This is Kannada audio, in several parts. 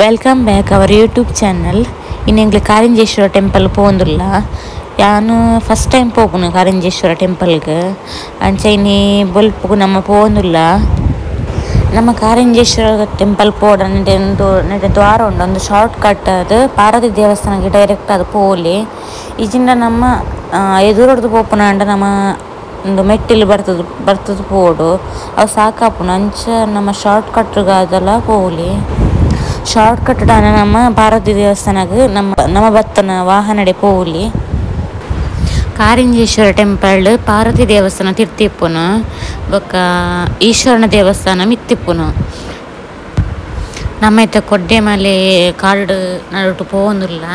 Welcome back our YouTube channel. ಇನ್ನೆಂಗ್ಲು ಕಾರಿಂಜೇಶ್ವರ ಟೆಂಪಲ್ ಪೋಂದುಲ್ಲ. ಯಾನು ಫಸ್ಟ್ ಟೈಮ್ ಪೋಪುನು ಕಾರಿಂಜೇಶ್ವರ ಟೆಂಪಲ್ಗೆ. ಅಂಚ ಇನ್ನಿ ಬೊಲ್ಪುಗು ನಮ್ಮ ಪೋಂದುಲ್ಲ. ನಮ್ಮ ಕಾರಿಂಜೇಶ್ವರ ಟೆಂಪಲ್ ಪೋಡ ನೆಡೆ ದ್ವಾರ ಉಂಡು. ಒಂದು ಶಾರ್ಟ್ ಕಟ್ ಅದು ಪಾರ್ವತಿ ದೇವಸ್ಥಾನಕ್ಕೆ ಡೈರೆಕ್ಟ್ ಅದು ಪೋಲಿ. ಇಜಿಂದ ನಮ್ಮ ಎದುರೊಡ್ದು ಪೋಪುನ ಅಂಡ ನಮ್ಮ ಒಂದು ಮೆಟ್ಟಿಲು ಬರ್ತದ ಪೋಡು ಅವು ಸಾಕಾಪುನ ಅಂಚ ನಮ್ಮ ಶಾರ್ಟ್ ಕಟ್ಗಾದೆಲ್ಲ ಪೋಲಿ. ಶಾರ್ಟ್ ಕಟ್ ದಾನ ನಮ್ಮ ಪಾರ್ವತಿ ದೇವಸ್ಥಾನಕ್ಕೆ ನಮ್ಮ ಬತ್ತನ ವಾಹನಡೆ ಪೋಲಿ. ಕಾರಿಂಜೇಶ್ವರ ಟೆಂಪಲ್ ಪಾರ್ವತಿ ದೇವಸ್ಥಾನ ತಿರ್ತಿಪ್ಪುನು ಬೊಕ್ಕ ಈಶ್ವರನ ದೇವಸ್ಥಾನ ಮಿತ್ತಿಪ್ಪುನು. ನಮ್ಮ ಇತ್ತ ಕೊಡ್ಡೆಮಲೆ ಕಾಡು ನಡುಟು ಪೋಂದುಲ್ಲ.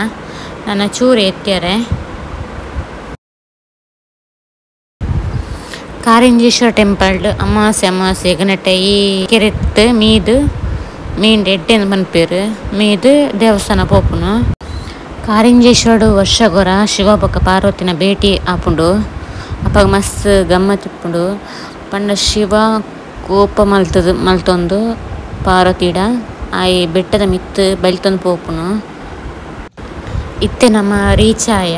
ನನ್ನ ಚೂರು ಎತ್ತ್ಯಾರೆ. ಕಾರಿಂಜೇಶ್ವರ ಟೆಂಪಲ್ ಅಮಾವಾಸ್ಯೆಗೆ ನೆಟ್ಟ ಈ ಕೆರೆತ್ತು ಮೀಂಡು ಎಡ್ಡೆಂದು ಮನ್ಪೇರು ಮೀದು ದೇವಸ್ಥಾನ ಪೋಪುನು. ಕಾರಿಂಜೇಶ್ವರ ವರ್ಷಗೊರ ಶಿವ ಬೊಕ್ಕ ಪಾರ್ವತಿನ ಭೇಟಿ ಆಪುಂಡು. ಅಪ್ಪಾಗ ಮಸ್ತ್ ಗಮ್ಮತ್ತಿಪ್ಪುಂಡು. ಪಂಡ ಶಿವ ಕೋಪ ಮಲ್ತೊಂದು ಪಾರ್ವತಿಡ ಆಯ್ ಬೆಟ್ಟದ ಮಿತ್ತು ಬಲಿತೊಂದು ಪೋಪುನು. ಇತ್ತೆ ನಮ್ಮ ರೀಚಾಯ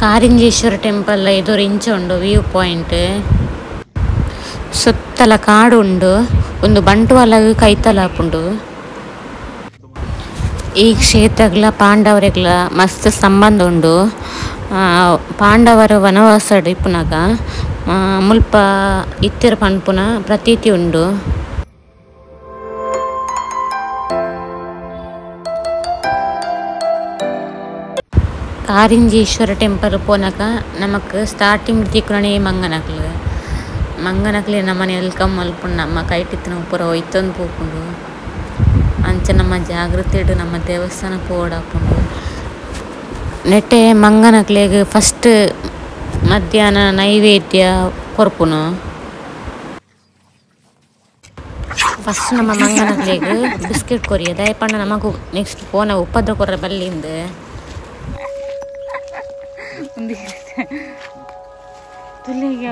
ಕಾರಿಂಜೇಶ್ವರ ಟೆಂಪಲ್ ಎದುರು ಇಂಚ ಉಂಡು ವ್ಯೂ ಪಾಯಿಂಟ್. ಸುತ್ತಲ ಕಾಡು ಉಂಡು. ಒಂದು ಬಂಟ್ವಾಲಗ್ ಕೈತಲಾಪುಂಡು. ಈ ಕ್ಷೇತ್ರಗ್ಲ ಪಾಂಡವರೆಗ್ಲ ಮಸ್ತ್ ಸಂಬಂಧ ಉಂಡು. ಪಾಂಡವರು ವನವಾಸ ಇಪ್ಪುನಾಗ ಮುಲ್ಪ ಇತ್ತಿರ ಪನ್ಪುನ ಪ್ರತೀತಿ ಉಂಡು. ಕಾರಿಂಜೇಶ್ವರ ಟೆಂಪಲ್ ಪೋನಾಗ ನಮಕ್ ಸ್ಟಾರ್ಟಿಂಗ್ ತಿಕ್ಕಣೆ ಮಂಗನಕ್ಲೆ ನಮ್ಮನೆ ವೆಲ್ಕಮ್ ಮಲ್ಪುಂಡು. ನಮ್ಮ ಕೈಟಿತ್ತಿನ ಪೂರ ಒಯ್ತೊಂದು ಪೋಪುಂಡು. ಅಂಚ ನಮ್ಮ ಜಾಗೃತಿ ಇಡು ನಮ್ಮ ದೇವಸ್ಥಾನ ಪೋಡಾಪುಂಡು. ನೆಟ್ಟೆ ಮಂಗನಕ್ಲೆಗ್ ಫಸ್ಟ್ ಮಧ್ಯಾಹ್ನ ನೈವೇದ್ಯ ಕೊರ್ಪುನು. ಫಸ್ಟ್ ನಮ್ಮ ಮಂಗನಕ್ಲೆಗ್ ಬಿಸ್ಕೆಟ್ ಕೊರಿಯ ದಯಪಂಡ ನಮಗೂ ನೆಕ್ಸ್ಟ್ ಪೋನ ಉಪದ್ರ ಕೊರ್ರ ಬಲ್ಲಿಂದ ತುಲಿಗೆ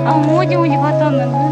ಅವು ಮೂಜಿ ಬರ್ತಂದು.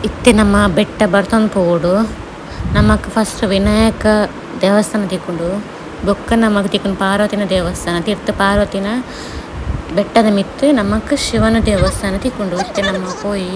ಇತ್ತೆ ನಮ್ಮ ಬೆಟ್ಟ ಬರ್ತೊಂದು ಪೋಡು. ನಮಕ್ ಫಸ್ಟ್ ವಿನಾಯಕ ದೇವಸ್ಥಾನ ತಿಕ್ಕೊಂಡು ಬೊಕ್ಕ ನಮಕ್ ತಿಕ್ಕೊಂಡು ಪಾರ್ವತಿನ ದೇವಸ್ಥಾನ ತೀರ್ಥ ಪಾರ್ವತಿನ ಬೆಟ್ಟದ ಮಿತ್ತು ನಮಕ್ ಶಿವನ ದೇವಸ್ಥಾನ ತಿಕ್ಕೊಂಡು ಇತ್ತೆ ನಮ್ಮ ಪೋಯಿ.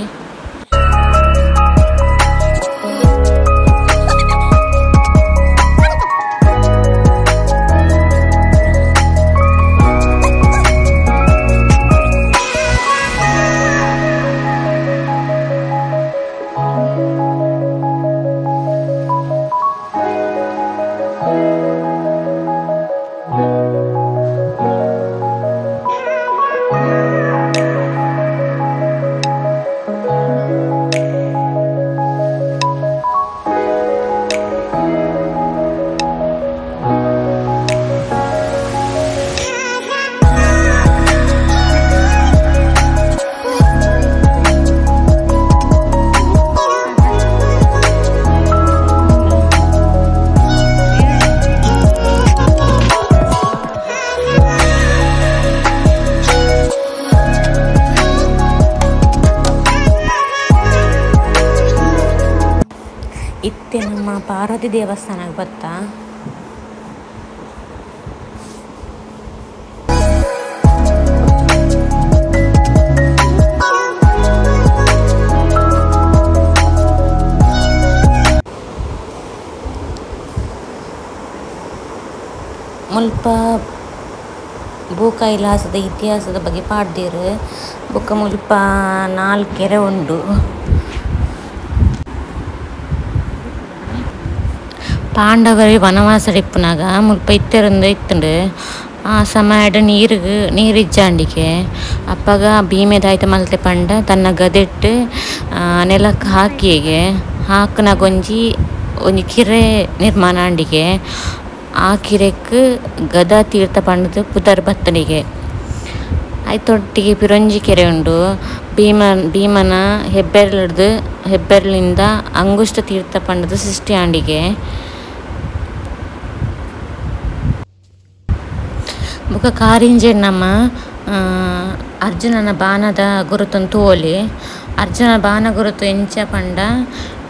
ಪಾರ್ವತಿ ದೇವಸ್ಥಾನಕ್ಕೆ ಬತ್ತಾ. ಮುಲ್ಪ ಭೂಕೈಲಾಸದ ಇತಿಹಾಸದ ಬಗ್ಗೆ ಪಾಡ್ದೇರು ಬೊಕ್ಕ ಮುಲ್ಪ 4 ಕೆರೆ ಉಂಡು. ಪಾಂಡವರು ವನವಾಸ ಇಪ್ಪುನಾಗ ಮುಲ್ಪ ಇತ್ತೆರಂದು ಇತ್ತುಂಡು. ಆ ಸಮಯಡ್ ನೀರಿಜ್ಜಾಂಡಿಗೆ ಅಪ್ಪಗ ಭೀಮೆದಾಯ್ತ ಮಲ್ತೆ ಪಂಡ ತನ್ನ ಗದೆಟ್ಟು ನೆಲಕ್ಕೆ ಹಾಕನಾಗೊಂಜಿ ಕಿರೆ ನಿರ್ಮಾಣ ಆಂಡಿಗೆ ಆ ಕಿರೆಕ್ ಗದಾ ತೀರ್ಥ ಪಂಡದು ಪುದರ್ ಬತ್ತನಿಗೆ ಐತೊಟ್ಟಿಗೆ ಪಿರೊಂಜಿ ಕೆರೆ ಉಂಡು. ಭೀಮನ ಹೆಬ್ಬೆರಳಿಂದ ಅಂಗುಷ್ಟ ತೀರ್ಥ ಪಂಡದ ಸೃಷ್ಟಿ ಆಂಡಿಗೆ ಬೊಕ ಕಾರಿಂಜೆ ನಮ್ಮ ಅರ್ಜುನನ ಬಾಣದ ಗುರುತನ್ನು ತೋಲಿ. ಅರ್ಜುನ ಬಾಣ ಗುರುತು ಎಂಚ ಪಂಡ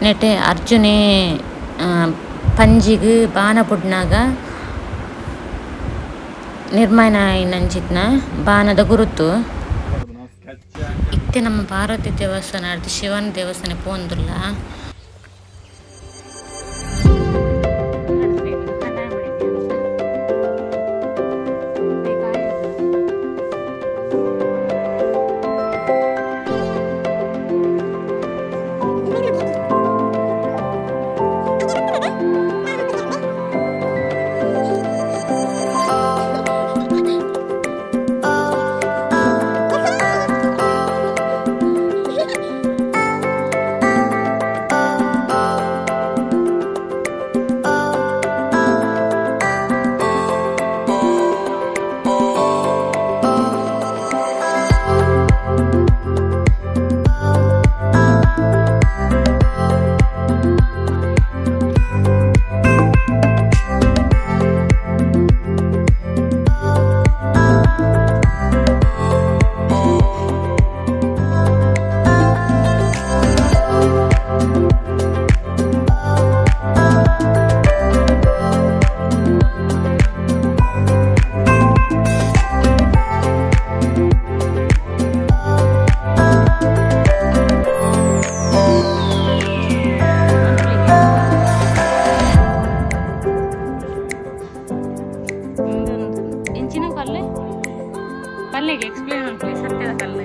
ನೆಟೆ ಅರ್ಜುನೇ ಪಂಜಿಗ್ ಬಾಣ ಪುಡ್ನಾಗ ನಿರ್ಮಾಣ ಆಯ್ನಂಚಿತ್ನ ಬಾಣದ ಗುರುತು ಇತ್ತೆ. ನಮ್ಮ ಪಾರ್ವತಿ ದೇವಸ್ಥಾನ ಶಿವನ ದೇವಸ್ಥಾನ ಪೋಂದುಲ್ಲ. ಕಲ್ಲಿಗೆ ಎಕ್ಸ್ಪ್ಲೇನ್ ಮಾಡ್ಕೊಳ್ಳಿ ಸತ್ಯದ ಕಲ್ಲು.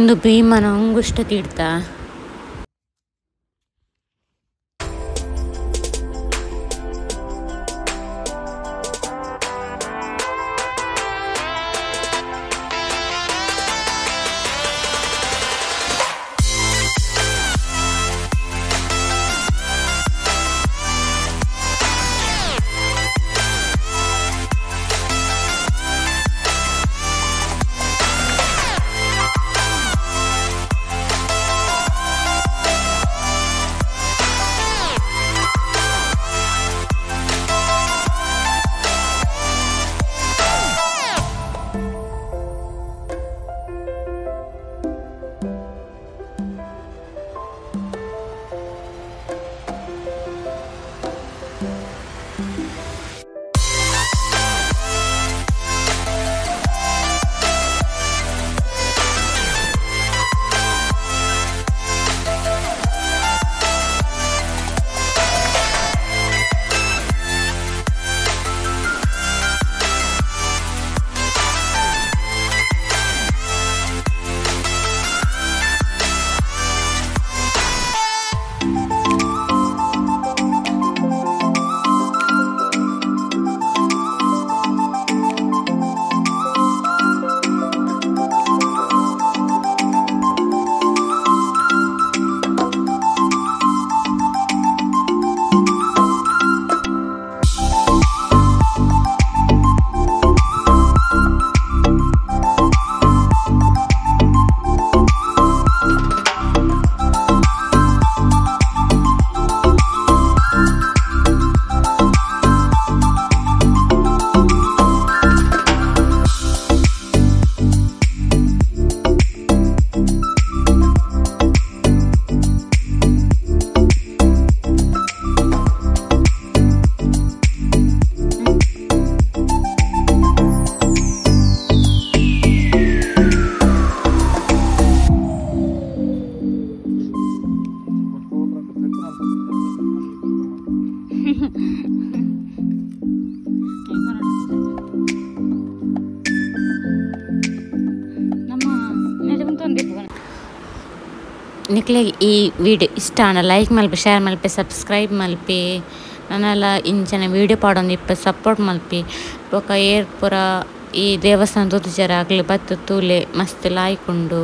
ಇದೊಂದು ಭೀಮನ ಅಂಗುಷ್ಟ ತೀರ್ಥ. ನಿಕ್ಲೆ ಈ ವಿಡಿಯೋ ಇಷ್ಟ like Malpe share Malpe subscribe Malpe ನನ್ನೆಲ್ಲ ಇಂಚನೆ ವಿಡಿಯೋ ಪಾಡೊಂದು ಇಪ್ಪ ಸಪೋರ್ಟ್ ಮಲ್ಪೆ ಬೊಕ ಏರ್ ಪೂರ ಈ ದೇವಸ್ಥಾನ ತೋತಿಜಾರ ಆಗ್ಲಿ ಬತ್ತು ತೂಲೆ ಮಸ್ತ್ ಲಾಯ್ಕೊಂಡು